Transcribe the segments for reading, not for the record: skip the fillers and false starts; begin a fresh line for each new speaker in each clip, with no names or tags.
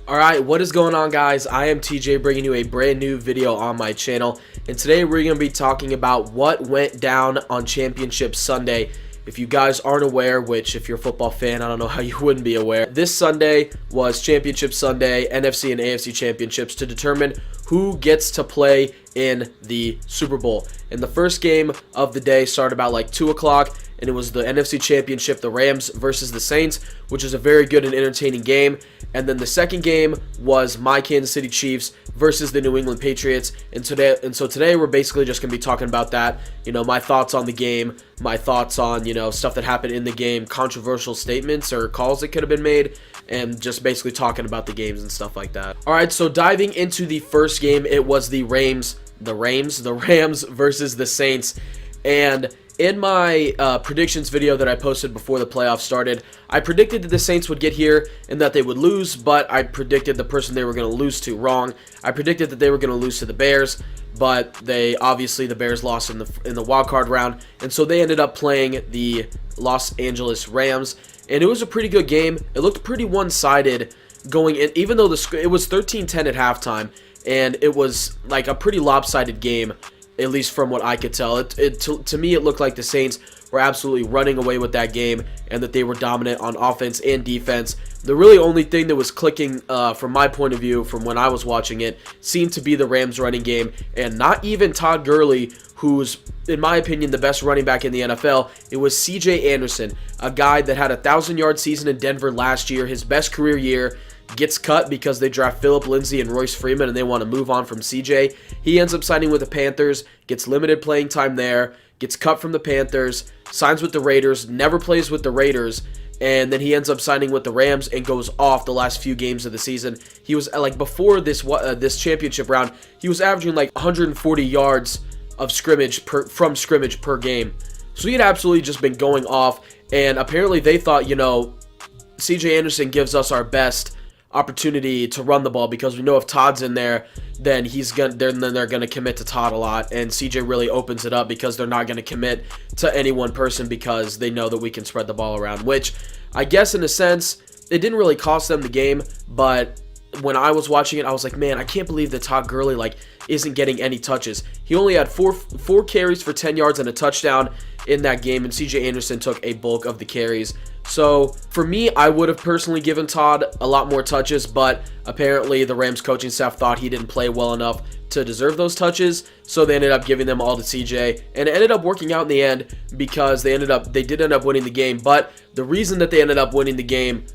Alright, what is going on, guys? I am TJ, bringing you a brand new video on my channel, and today we're going to be talking about what went down on Championship Sunday. If you guys aren't aware, which if you're a football fan, I don't know how you wouldn't be aware, this Sunday was Championship Sunday, NFC and AFC Championships, to determine who gets to play in the Super Bowl. And the first game of the day started about like 2 o'clock, and it was the NFC Championship, the Rams versus the Saints, which is a very good and entertaining game. And then the second game was my Kansas City Chiefs versus the New England Patriots. And so today we're basically just going to be talking about that, my thoughts on the game, my thoughts on, stuff that happened in the game, controversial statements or calls that could have been made, and just basically talking about the games and stuff like that. All right, so diving into the first game, it was the Rams versus the Saints. And in my predictions video that I posted before the playoffs started, I predicted that the Saints would get here and that they would lose, but I predicted the person they were going to lose to wrong. I predicted that they were going to lose to the Bears, but the Bears lost in the wild card round, and so they ended up playing the Los Angeles Rams, and it was a pretty good game. It looked pretty one-sided going in, even though it was 13-10 at halftime, and it was like a pretty lopsided game, at least from what I could tell. To me, it looked like the Saints were absolutely running away with that game and that they were dominant on offense and defense. The really only thing that was clicking from my point of view from when I was watching it seemed to be the Rams running game, and not even Todd Gurley, who's, in my opinion, the best running back in the NFL. It was CJ Anderson, a guy that had a 1,000-yard season in Denver last year, his best career year. Gets cut because they draft Phillip Lindsay and Royce Freeman and they want to move on from CJ. He ends up signing with the Panthers, gets limited playing time there, gets cut from the Panthers, signs with the Raiders, never plays with the Raiders, and then he ends up signing with the Rams and goes off the last few games of the season. He was like, before this championship round, he was averaging like 140 yards of scrimmage from scrimmage per game. So he had absolutely just been going off, and apparently they thought, CJ Anderson gives us our best opportunity to run the ball, because we know if Todd's in there, then they're gonna commit to Todd a lot, and CJ really opens it up because they're not gonna commit to any one person because they know that we can spread the ball around, which I guess in a sense it didn't really cost them the game. But when I was watching it, I was like, man, I can't believe that Todd Gurley isn't getting any touches. He only had four carries for 10 yards and a touchdown in that game, and CJ Anderson took a bulk of the carries. So for me, I would have personally given Todd a lot more touches, but apparently the Rams coaching staff thought he didn't play well enough to deserve those touches, so they ended up giving them all to CJ, and it ended up working out in the end because they did end up winning the game. But the reason that they ended up winning the game,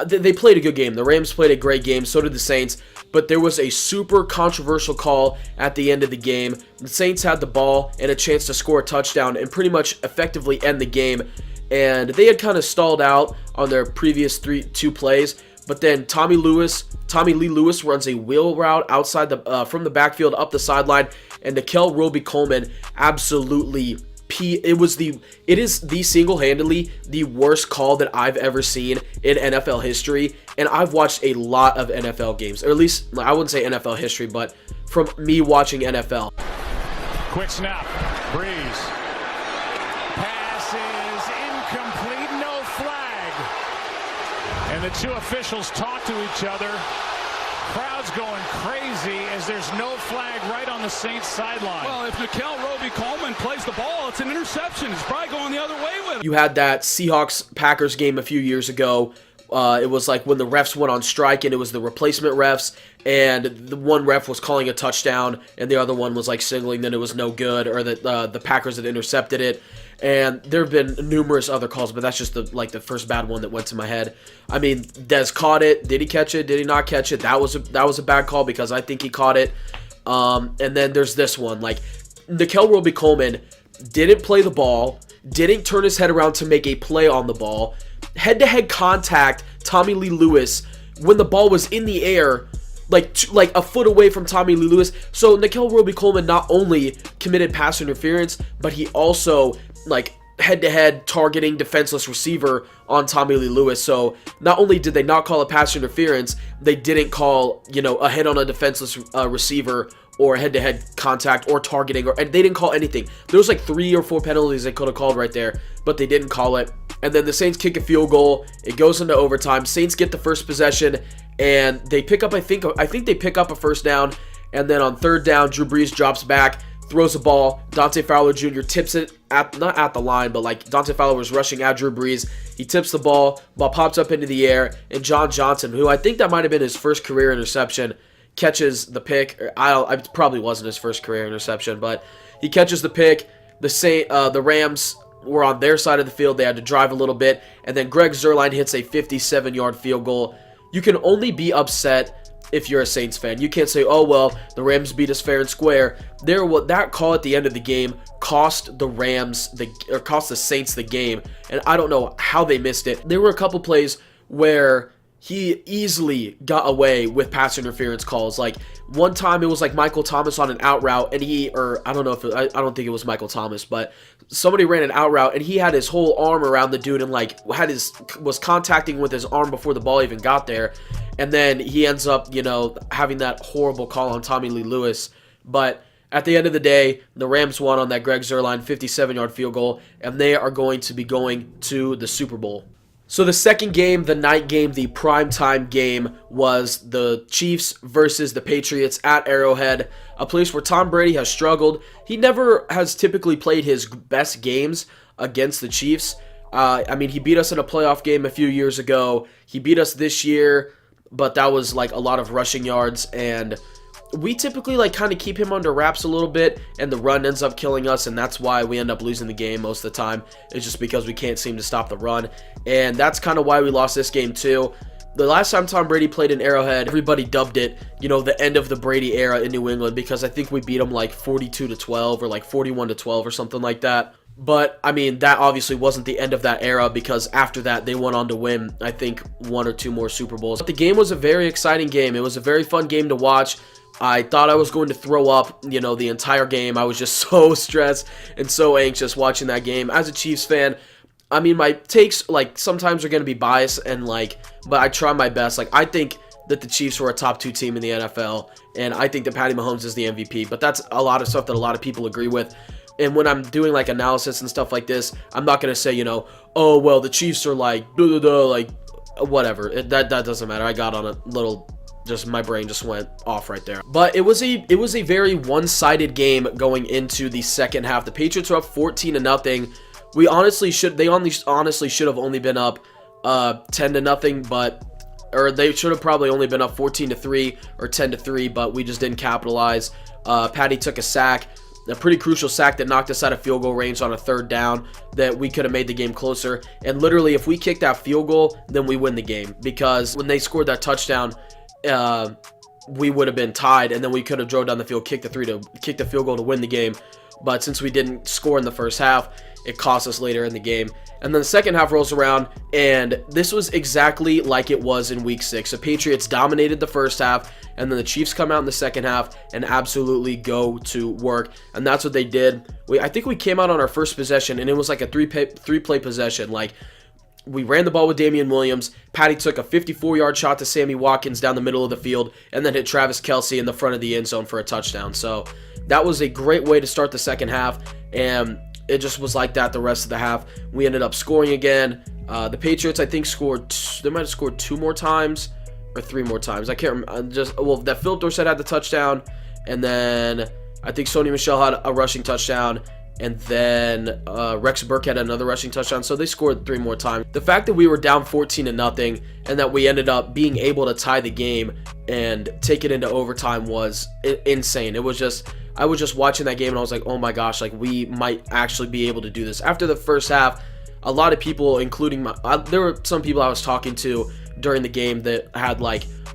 they played a good game. The Rams played a great game, so did the Saints, but there was a super controversial call at the end of the game. The Saints had the ball and a chance to score a touchdown and pretty much effectively end the game, and they had kind of stalled out on their previous two plays, but then Tommy Lee Lewis runs a wheel route outside from the backfield up the sideline, and Robey-Coleman absolutely it is single-handedly the worst call that I've ever seen in NFL history, and I've watched a lot of NFL games, or at least I wouldn't say NFL history, but from me watching NFL.
Quick snap, Breeze. Pass is incomplete, no flag. And the two officials talk to each other. Crowd's going crazy as there's no flag right on the Saints sideline.
Well, if Robey-Coleman plays the ball, it's an interception. It's probably going the other way with it.
You had that Seahawks-Packers game a few years ago. It was like when the refs went on strike, and it was the replacement refs, and the one ref was calling a touchdown, and the other one was like signaling that it was no good, or that the Packers had intercepted it. And there have been numerous other calls, but that's just the first bad one that went to my head. I mean, Dez caught it. Did he catch it? Did he not catch it? That was a bad call because I think he caught it. And then there's this one, Robey-Coleman didn't play the ball, didn't turn his head around to make a play on the ball, head-to-head contact Tommy Lee Lewis when the ball was in the air, like a foot away from Tommy Lee Lewis. So Robey-Coleman not only committed pass interference, but he also head-to-head targeting defenseless receiver on Tommy Lee Lewis. So not only did they not call a pass interference, they didn't call a hit on a defenseless receiver or head-to-head contact or targeting, and they didn't call anything. There was like 3 or 4 penalties they could have called right there, but they didn't call it. And then the Saints kick a field goal. It goes into overtime. Saints get the first possession, and they pick up, I think they pick up a first down, and then on third down, Drew Brees drops back, throws the ball. Dante Fowler Jr. tips it not at the line, but like Dante Fowler was rushing at Drew Brees. He tips the ball pops up into the air, and John Johnson, who I think that might have been his first career interception, catches the pick. It probably wasn't his first career interception, but he catches the pick. The Rams were on their side of the field. They had to drive a little bit, and then Greg Zuerlein hits a 57-yard field goal. You can only be upset if you're a Saints fan. You can't say, oh, well, the Rams beat us fair and square. That call at the end of the game cost cost the Saints the game, and I don't know how they missed it. There were a couple plays where he easily got away with pass interference calls. Like one time it was like Michael Thomas on an out route, and I don't think it was Michael Thomas, but somebody ran an out route and he had his whole arm around the dude and like was contacting with his arm before the ball even got there. And then he ends up, having that horrible call on Tommy Lee Lewis. But at the end of the day, the Rams won on that Greg Zuerlein 57-yard field goal, and they are going to be going to the Super Bowl. So the second game, the night game, the primetime game, was the Chiefs versus the Patriots at Arrowhead, a place where Tom Brady has struggled. He never has typically played his best games against the Chiefs. He beat us in a playoff game a few years ago. He beat us this year, but that was like a lot of rushing yards, and we typically like kind of keep him under wraps a little bit, and the run ends up killing us, and that's why we end up losing the game most of the time. It's just because we can't seem to stop the run, and that's kind of why we lost this game too. The last time Tom Brady played in Arrowhead, everybody dubbed it, the end of the Brady era in New England, because I think we beat him like 42-12 or like 41-12 or something like that. But, that obviously wasn't the end of that era, because after that, they went on to win, I think, 1 or 2 more Super Bowls. But the game was a very exciting game. It was a very fun game to watch. I thought I was going to throw up, the entire game. I was just so stressed and so anxious watching that game. As a Chiefs fan, my takes, sometimes are going to be biased, but I try my best. I think that the Chiefs were a top 2 team in the NFL, and I think that Patty Mahomes is the MVP. But that's a lot of stuff that a lot of people agree with. And when I'm doing analysis and stuff like this, I'm not going to say, oh, well, the Chiefs are whatever. That doesn't matter. I got on a little, my brain just went off right there. But it was a very one-sided game going into the second half. The Patriots were up 14-0. They honestly should have only been up 10-0, or they should have probably only been up 14-3 or 10-3, but we just didn't capitalize. Patty took a sack. A pretty crucial sack that knocked us out of field goal range on a third down that we could have made the game closer. And literally, if we kicked that field goal, then we win the game. Because when they scored that touchdown, we would have been tied, and then we could have drove down the field, kicked the field goal to win the game. But since we didn't score in the first half, it cost us later in the game. And then the second half rolls around, and this was exactly like it was in Week 6. The Patriots dominated the first half, and then the Chiefs come out in the second half and absolutely go to work. And that's what they did. I think we came out on our first possession, and it was like a three-play possession. We ran the ball with Damian Williams. Patty took a 54-yard shot to Sammy Watkins down the middle of the field, and then hit Travis Kelce in the front of the end zone for a touchdown. So that was a great way to start the second half, and it just was like that the rest of the half. We ended up scoring again. The Patriots, I think, they might have scored 2 more times or 3 more times. I can't remember. That Philip Dorsett had the touchdown, and then I think Sony Michel had a rushing touchdown, and then Rex Burke had another rushing touchdown. So they scored 3 more times. The fact that we were down 14-0 and that we ended up being able to tie the game and take it into overtime was insane. I was just watching that game, and I was like, oh my gosh, we might actually be able to do this. After the first half, a lot of people, including there were some people I was talking to during the game that had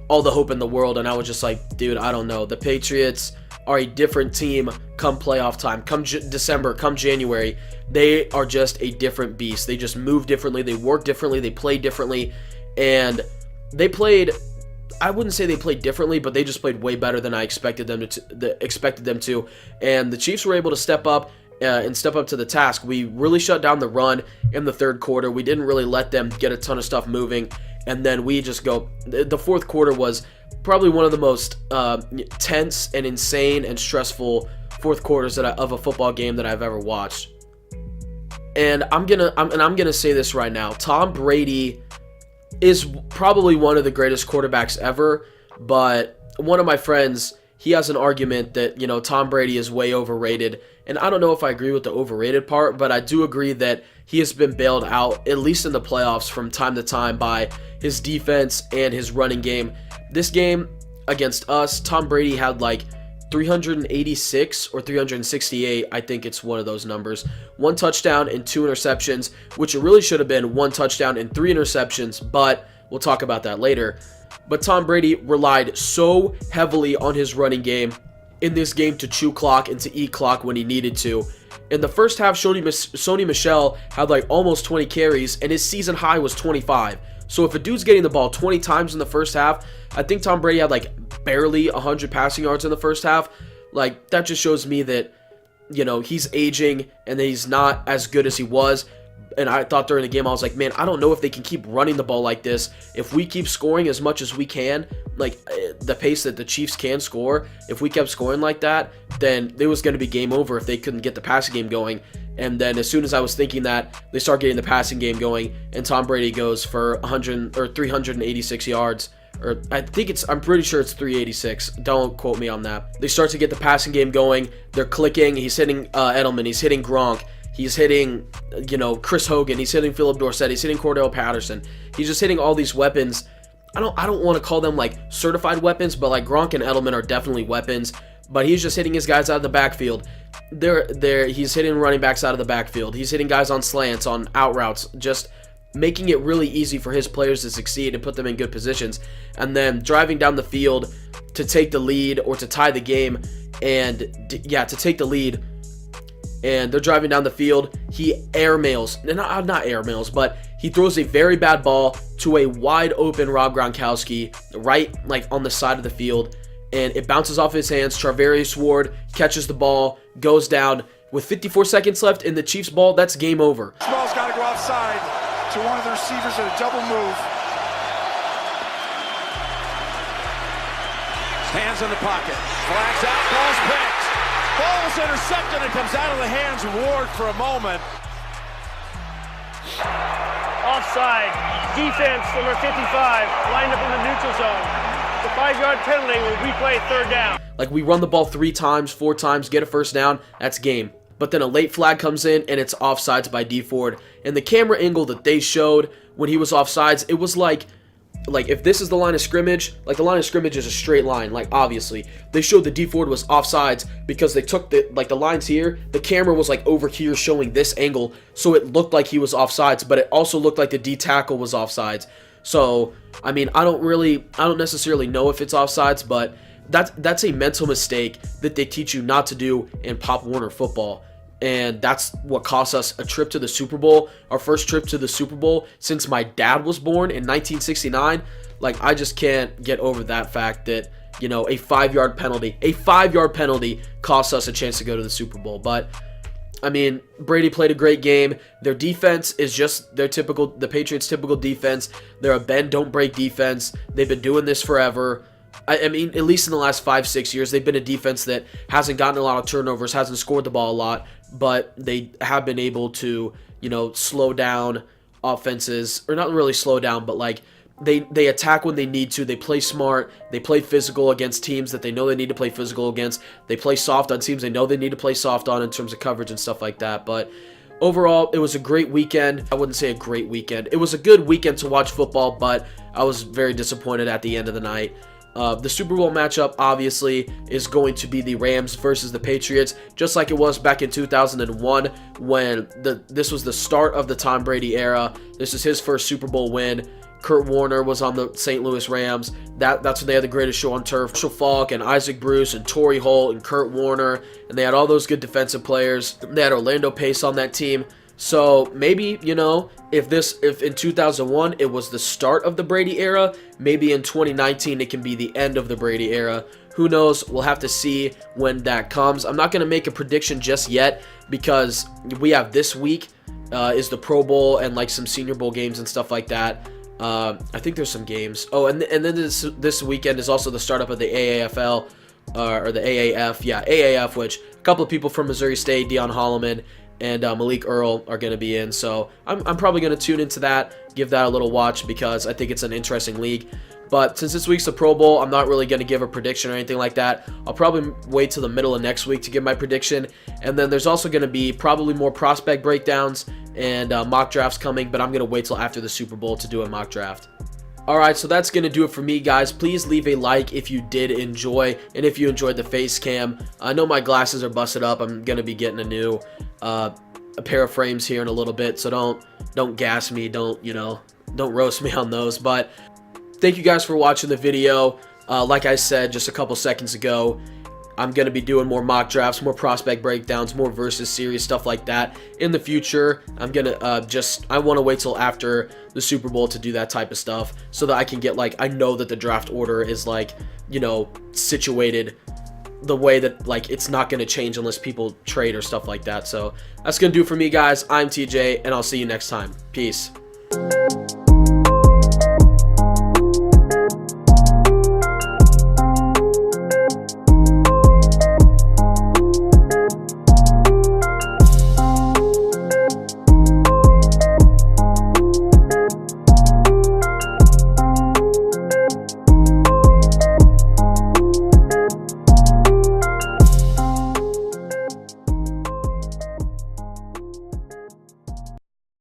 all the hope in the world, and I was just like, dude, I don't know. The Patriots are a different team come playoff time, come December, come January. They are just a different beast. They just move differently, they work differently, they play differently, and they played, I wouldn't say they played differently, but they just played way better than I expected them to. And the Chiefs were able to step up to the task. We really shut down the run in the third quarter. We didn't really let them get a ton of stuff moving, and then we just go. The fourth quarter was probably one of the most tense and insane and stressful fourth quarters of a football game that I've ever watched. And I'm gonna say this right now: Tom Brady is probably one of the greatest quarterbacks ever, but one of my friends, he has an argument that, Tom Brady is way overrated, and I don't know if I agree with the overrated part, but I do agree that he has been bailed out, at least in the playoffs, from time to time by his defense and his running game. This game against us, Tom Brady had like 386 or 368, I think it's one of those numbers. 1 touchdown and 2 interceptions, which it really should have been 1 touchdown and 3 interceptions, but we'll talk about that later. But Tom Brady relied so heavily on his running game in this game to chew clock and to eat clock when he needed to. In the first half, Sony Michel had like almost 20 carries, and his season high was 25. So if a dude's getting the ball 20 times in the first half, I think Tom Brady had like barely 100 passing yards in the first half. Like, that just shows me that, he's aging and that he's not as good as he was. And I thought during the game, I was like, man, I don't know if they can keep running the ball like this. If we keep scoring as much as we can, like the pace that the Chiefs can score, if we kept scoring like that, then it was going to be game over if they couldn't get the passing game going. And then as soon as I was thinking that, they start getting the passing game going, and Tom Brady goes for 100 or 386 yards. Or I'm pretty sure it's 386. Don't quote me on that. They start to get the passing game going. They're clicking. He's hitting Edelman. He's hitting Gronk. He's hitting, Chris Hogan. He's hitting Philip Dorsett. He's hitting Cordell Patterson. He's just hitting all these weapons. I don't want to call them like certified weapons, but like Gronk and Edelman are definitely weapons. But he's just hitting his guys out of the backfield. He's hitting running backs out of the backfield. He's hitting guys on slants, on out routes, just making it really easy for his players to succeed and put them in good positions. And then driving down the field to take the lead or to tie the game, and to take the lead. And they're driving down the field. He not airmails, but he throws a very bad ball to a wide open Rob Gronkowski right like on the side of the field, and it bounces off his hands. Charvarius Ward catches the ball, goes down with 54 seconds left in the Chiefs' ball. That's game over.
This ball's got to go outside to one of the receivers at a double move.
Hands in the pocket. Flags out. Ball's picked. Ball's intercepted. It comes out of the hands of Ward for a moment.
Offside. Defense, number 55, lined up in the neutral zone. The 5-yard penalty will replay third down.
Like, we run the ball 3 times, 4 times, get a first down, that's game. But then a late flag comes in, and it's offsides by D Ford. And the camera angle that they showed when he was offsides, it was like if this is the line of scrimmage, like the line of scrimmage is a straight line, like obviously. They showed that D Ford was offsides because they took the lines here, the camera was like over here showing this angle, so it looked like he was offsides, but it also looked like the D tackle was offsides. So, I mean, I don't necessarily know if it's offsides, but that's a mental mistake that they teach you not to do in Pop Warner football. And that's what cost us a trip to the Super Bowl, our first trip to the Super Bowl since my dad was born in 1969. Like, I just can't get over that fact that, a 5-yard penalty cost us a chance to go to the Super Bowl. But, I mean, Brady played a great game. Their defense is just the Patriots' typical defense. They're a bend, don't break defense. They've been doing this forever. I mean, at least in the last 5-6 years, they've been a defense that hasn't gotten a lot of turnovers, hasn't scored the ball a lot, but they have been able to, slow down offenses, or not really slow down, but like they attack when they need to. They play smart. They play physical against teams that they know they need to play physical against. They play soft on teams they know they need to play soft on in terms of coverage and stuff like that. But overall, it was a great weekend. I wouldn't say a great weekend. It was a good weekend to watch football, but I was very disappointed at the end of the night. The Super Bowl matchup, obviously, is going to be the Rams versus the Patriots, just like it was back in 2001 when this was the start of the Tom Brady era. This is his first Super Bowl win. Kurt Warner was on the St. Louis Rams. That's when they had the greatest show on turf. Marshall Faulk and Isaac Bruce and Torrey Holt and Kurt Warner, and they had all those good defensive players. They had Orlando Pace on that team. So maybe, if in 2001 it was the start of the Brady era, maybe in 2019 it can be the end of the Brady era. Who knows? We'll have to see when that comes. I'm not going to make a prediction just yet because we have this week is the Pro Bowl and like some Senior Bowl games and stuff like that. I think there's some games. Oh, and then this weekend is also the startup of the AAFL or the AAF. Yeah, AAF, which a couple of people from Missouri State, Deion Holloman, and Malik Earl are going to be in. So I'm probably going to tune into that, give that a little watch, because I think it's an interesting league. But since this week's the Pro Bowl, I'm not really going to give a prediction or anything like that. I'll probably wait till the middle of next week to give my prediction. And then there's also going to be probably more prospect breakdowns and mock drafts coming, but I'm going to wait till after the Super Bowl to do a mock draft. Alright, so that's going to do it for me, guys. Please leave a like if you did enjoy, and if you enjoyed the face cam. I know my glasses are busted up. I'm going to be getting a pair of frames here in a little bit, so don't gas me, don't roast me on those. But thank you guys for watching the video. Like I said just a couple seconds ago, I'm going to be doing more mock drafts, more prospect breakdowns, more versus series, stuff like that in the future. I'm going to I want to wait till after the Super Bowl to do that type of stuff, so that I can get, like, I know that the draft order is, like, situated the way that, like, it's not going to change unless people trade or stuff like that. So that's going to do it for me, guys. I'm TJ, and I'll see you next time. Peace.